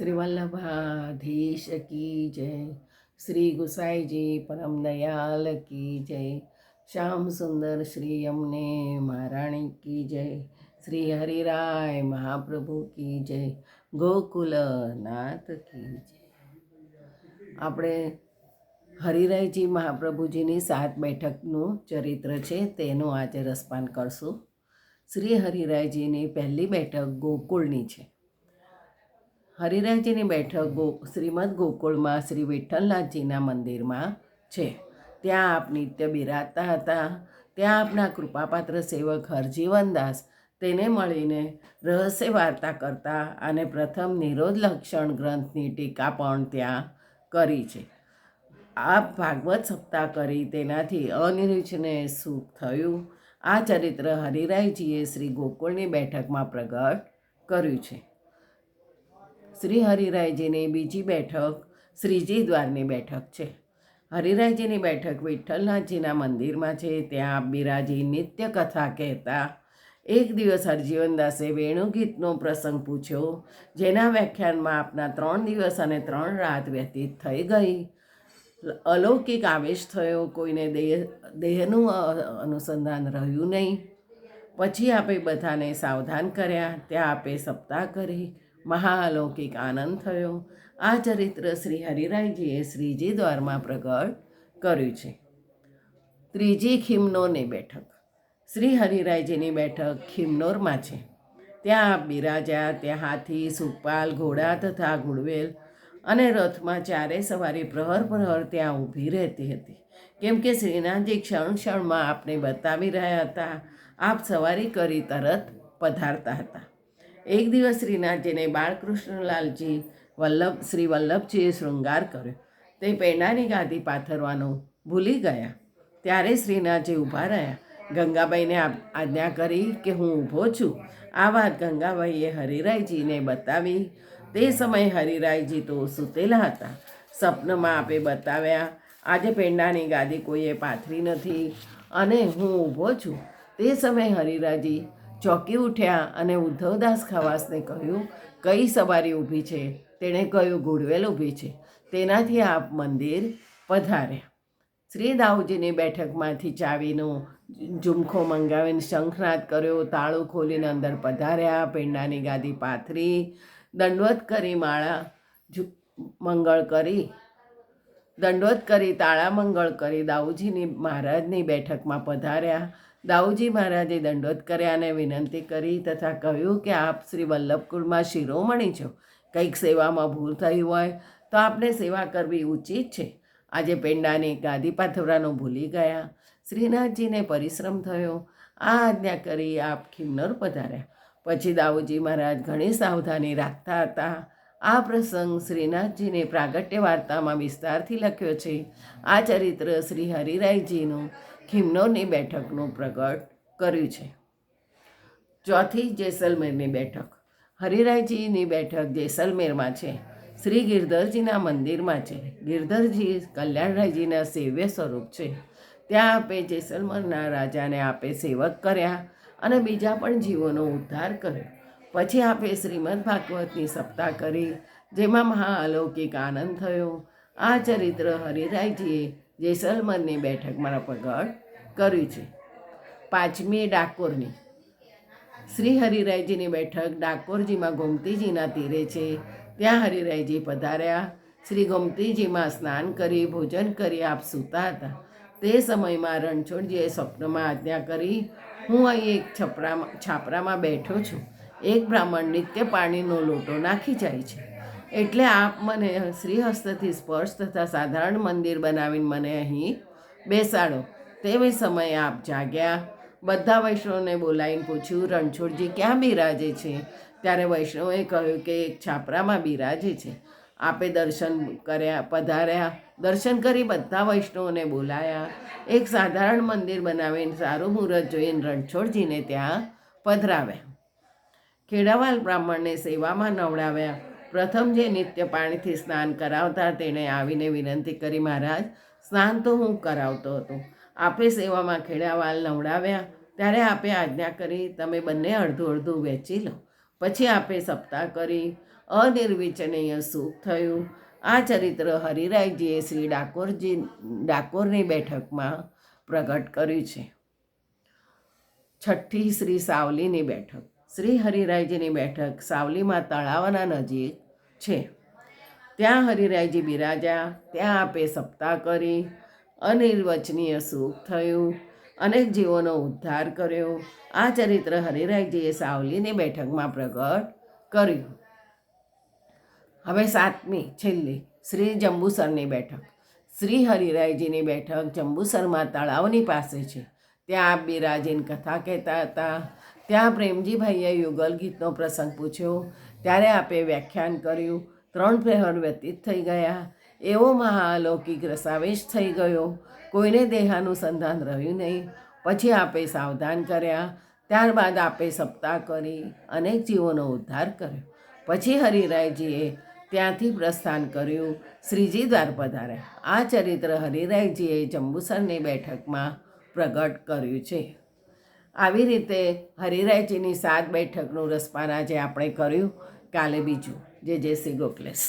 શ્રી વલ્લભાધીશ કી જય, શ્રી ગુસાઈજી પરમ દયાલ કી જય, શ્યામ સુંદર શ્રી અમને મહારાણી કી જય, શ્રી હરિરાય મહાપ્રભુ કી જય, ગોકુલનાથ કી જય. આપણે હરિરાયજી મહાપ્રભુજીની 7 બેઠકનું ચરિત્ર છે, તેનું આજે રસપાન કરશું. શ્રી હરિરાયજીની પહેલી બેઠક ગોકુળની છે. હરિરાયજીની બેઠક શ્રીમદ ગોકુળમાં શ્રી વિઠ્ઠલનાથજીના મંદિરમાં છે. ત્યાં આપ નિત્ય બિરાજતા હતા. ત્યાં આપના કૃપાપાત્ર સેવક હરજીવનદાસ તેને મળીને રહસ્ય વાર્તા કરતા અને પ્રથમ નિરોધ લક્ષણ ગ્રંથની ટીકા પણ ત્યાં કરી છે. આપ ભાગવત સપ્તાહ કરી તેનાથી અનિરુચને સુખ થયું. આ ચરિત્ર હરિરાયજીએ શ્રી ગોકુળની બેઠકમાં પ્રગટ કર્યું છે. શ્રી હરિરાયજીની બીજી બેઠક શ્રીજી દ્વારની બેઠક છે. હરિરાયજીની બેઠક વિઠ્ઠલનાથજીના મંદિરમાં છે. ત્યાં આપ બિરાજી નિત્ય કથા કહેતા. એક દિવસ હરજીવનદાસે વેણુગીતનો પ્રસંગ પૂછ્યો, જેના વ્યાખ્યાનમાં આપના 3 દિવસ અને 3 રાત વ્યતીત થઈ ગઈ. અલૌકિક આવેશ થયો. કોઈને દેહનું અનુસંધાન રહ્યું નહીં. પછી આપે બધાને સાવધાન કર્યા. ત્યાં આપે સપ્તાહ કરી. મહાઅલૌકિક આનંદ થયો. આ ચરિત્ર શ્રી હરિરાયજીએ શ્રીજી દ્વારમાં પ્રગટ કર્યું છે. ત્રીજી ખિમનોરની બેઠક. શ્રી હરિરાયજીની બેઠક ખિમનોરમાં છે. ત્યાં આપ બિરાજ્યા. ત્યાં હાથી, સુખપાલ, ઘોડા તથા ઘુડવેલ અને રથમાં ચારે સવારી પ્રહર પ્રહર ત્યાં ઊભી રહેતી હતી. કેમ કે શ્રીનાથજી ક્ષણ ક્ષણમાં આપને બતાવી રહ્યા હતા. આપ સવારી કરી તરત પધારતા હતા. એક દિવસ શ્રીનાથજીને બાળકૃષ્ણલાલજી શ્રી વલ્લભજીએ શૃંગાર કર્યો. તે પેંડાની ગાદી પાથરવાનું ભૂલી ગયા. ત્યારે શ્રીનાથજી ઊભા રહ્યા. ગંગાબાઈને આજ્ઞા કરી કે હું ઊભો છું. આ વાત ગંગાબાઈએ હરિરાયજીને બતાવી. તે સમયે હરિરાયજી તો સૂતેલા હતા. સ્વપ્નમાં આપે બતાવ્યા, આજે પેંડાની ગાદી કોઈએ પાથરી નથી અને હું ઊભો છું. તે સમયે હરિરાયજી ચોંકી ઉઠ્યા અને ઉદ્ધવદાસ ખવાસને કહ્યું, કઈ સવારી ઊભી છે? તેણે કહ્યું, ઘુડવેલ ઊભી છે. તેનાથી આપ મંદિર પધાર્યા. શ્રી દાઉજીની બેઠકમાંથી ચાવીનો ઝુમખો મંગાવીને શંખનાદ કર્યો. તાળું ખોલીને અંદર પધાર્યા. પેંડાની ગાદી પાથરી, દંડવત કરી દંડવત કરી તાળા મંગળ કરી દાઉજીની મહારાજની બેઠકમાં પધાર્યા. દાઉજી મહારાજે દંડવત કર્યા અને વિનંતી કરી તથા કહ્યું કે આપ શ્રી વલ્લભકુળમાં શિરોમણી છો. કંઈક સેવામાં ભૂલ થઈ હોય તો આપને સેવા કરવી ઉચિત છે. આજે પેંડાની ગાદી પાથરવાનું ભૂલી ગયા. શ્રીનાથજીને પરિશ્રમ થયો. આ આજ્ઞા કરી આપ ખિન્નર પધાર્યા. પછી દાઉજી મહારાજ ઘણી સાવધાની રાખતા હતા. આ પ્રસંગ શ્રીનાથજીની પ્રાગટ્ય વાર્તામાં વિસ્તારથી લખ્યો છે. આ ચરિત્ર શ્રી હરિરાયજીનું ખિમનોરની બેઠકનું પ્રગટ કર્યું છે. ચોથી જેસલમેરની બેઠક. હરિરાયજીની બેઠક જેસલમેરમાં છે. શ્રી ગિરધરજીના મંદિરમાં છે. ગિરધરજી કલ્યાણરાયજીના સેવ્ય સ્વરૂપ છે. ત્યાં આપે જેસલમરના રાજાને આપે સેવક કર્યા અને બીજા પણ જીવોનો ઉદ્ધાર કર્યો. પછી આપે શ્રીમદ ભાગવતની સપ્તાહ કરી, જેમાં મહાઅલૌકિક આનંદ થયો. આ ચરિત્ર હરિરાયજીએ જેસલમરની બેઠકમાં પ્રગટ કર્યું છે. પાંચમી ડાકોરની. શ્રી હરિરાયજીની બેઠક ડાકોરજીમાં ગોમતીજીના તીરે છે. ત્યાં હરિરાયજી પધાર્યા. શ્રી ગોમતીજીમાં સ્નાન કરી ભોજન કરી આપ સૂતા હતા. તે સમયમાં રણછોડજીએ સ્વપ્નમાં આજ્ઞા કરી, હું અહીં એક છાપરામાં બેઠો છું. એક બ્રાહ્મણ નિત્ય પાણીનો લોટો નાખી જાય છે. એટલે આપ મને શ્રીહસ્તથી સ્પર્શ તથા સાધારણ મંદિર બનાવીને મને અહીં બેસાડો. તે સમયે આપ જાગ્યા. બધા વૈષ્ણવને બોલાવીને પૂછ્યું, રણછોડજી ક્યાં બિરાજે છે? ત્યારે વૈષ્ણવે કહ્યું કે એક છાપરામાં બિરાજે છે. આપે દર્શન કર્યા, પધાર્યા. દર્શન કરી બધા વૈષ્ણવોને બોલાયા. એક સાધારણ મંદિર બનાવીને સારું મુહૂર્ત જોઈને રણછોડજીને ત્યાં પધરાવ્યા. ખેડાવાલ બ્રાહ્મણને સેવામાં નવડાવ્યા. પ્રથમ જે નિત્ય પાણીથી સ્નાન કરાવતા તેણે આવીને વિનંતી કરી, મહારાજ સ્નાન તો હું કરાવતો હતો. આપે સેવામાં ખેડાવાલ નવડાવ્યા. ત્યારે આપે આજ્ઞા કરી, તમે બંને અડધું અડધું વહેંચી લો. પછી આપે સપ્તાહ કરી અનિર્વિચનીય સુખ થયું. આ ચરિત્ર હરિરાયજીએ શ્રી ડાકોરની બેઠકમાં પ્રગટ કર્યું છે. છઠ્ઠી શ્રી સાવલીની બેઠક. શ્રી હરિરાયજીની બેઠક સાવલીમાં તળાવના નજીક છે. ત્યાં હરિરાયજી બિરાજ્યા. ત્યાં આપે સપ્તાહ કરી અનિર્વચનીય સુખ થયું. અનેક જીવોનો ઉદ્ધાર કર્યો. આ ચરિત્ર હરિરાયજીએ સાવલીની બેઠકમાં પ્રગટ કર્યું. હવે સાતમી છેલ્લી શ્રી જંબુસરની બેઠક. શ્રી હરિરાયજીની બેઠક જંબુસરમાં તળાવની પાસે છે. ત્યાં આપ બિરાજીને કથા કહેતા હતા. ત્યાં પ્રેમજીભાઈએ યુગલ ગીતનો પ્રસંગ પૂછ્યો. ત્યારે આપે વ્યાખ્યાન કર્યું. 3 પ્રહર વ્યતીત થઈ ગયા. એવો મહાઅલૌકિક રસાવેશ થઈ ગયો. કોઈને દેહાનુસંધાન રહ્યું નહીં. પછી આપે સાવધાન કર્યા. ત્યારબાદ આપે સપ્તાહ કરી અનેક જીવોનો ઉદ્ધાર કર્યો. પછી હરિરાયજીએ ત્યાંથી પ્રસ્થાન કર્યું. શ્રીજી દ્વાર પધાર્યા. આ ચરિત્ર હરિરાયજીએ જંબુસરની બેઠકમાં પ્રગટ કર્યું છે. આવી રીતે હરિરાયજીની 7 બેઠકનું રસપાન આજે આપણે કર્યું. કાલે બીજું. જય શ્રી ગોખલેસ.